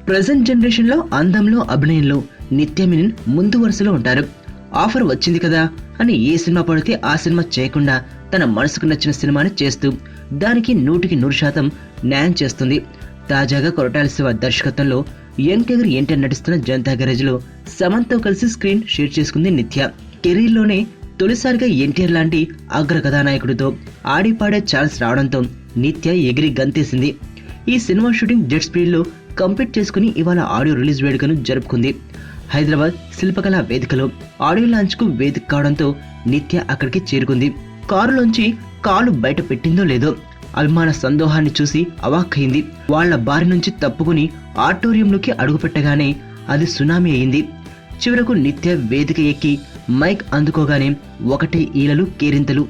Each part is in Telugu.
ప్రెజెంట్ జనరేషన్ లో అందంలో అభినయంలో నిత్య మీనన్ ముందు వరుసలో ఉంటారు. ఆఫర్ వచ్చింది కదా అని ఏ సినిమా పడితే ఆ సినిమా చేయకుండా తన మనసుకు నచ్చిన సినిమాని చేస్తూ దానికి 100% న్యాయం చేస్తుంది. తాజాగా కొరటాల శివ దర్శకత్వంలో యంగ్ టైగర్ ఎన్టీఆర్ నటిస్తున్న జనతా గ్యారేజ్ లో సమంతో కలిసి స్క్రీన్ షేర్ చేసుకుంది నిత్య. కెరీర్ లోనే తొలిసారిగా ఎన్టీఆర్ లాంటి అగ్ర కథానాయకుడితో ఆడిపాడే ఛాన్స్ రావడంతో నిత్య ఎగిరి గంతేసింది. ఈ సినిమా షూటింగ్ జెట్ స్పీడ్ లో కంప్లీట్ చేసుకుని ఇవాళ ఆడియో రిలీజ్ వేడుకను జరుపుకుంది. హైదరాబాద్ శిల్పకళా వేదికలో ఆడియో లాంచ్ కు వేదిక కావడంతో నిత్య అక్కడికి చేరుకుంది. కారులోంచి కాలు బయట పెట్టిందో లేదో అభిమాన సందోహాన్ని చూసి అవాక్కయింది. వాళ్ల బారి నుంచి తప్పుకుని ఆడిటోరియంలోకి అడుగుపెట్టగానే అది సునామీ అయింది. చివరకు నిత్య వేదిక ఎక్కి మైక్ అందుకోగానే ఒకటే ఈలలు కేరింతలు.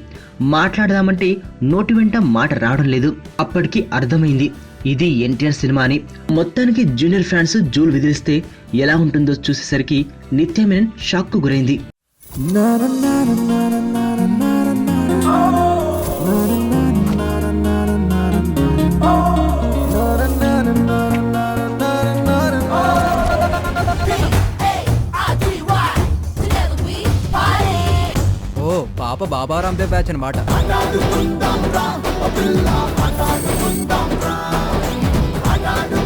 మాట్లాడదామంటే నోటి వెంట మాట రావడం లేదు. అప్పటికి అర్థమైంది ఇది ఎన్టీఆర్ సినిమా అని. మొత్తానికి జూనియర్ ఫ్యాన్స్ జూలు విదిలిస్తే ఎలా ఉంటుందో చూసేసరికి నిత్య మీనన్ షాక్ కు గురైంది. పాప బాబారాందే బ్యాచ్ అనమాట. I got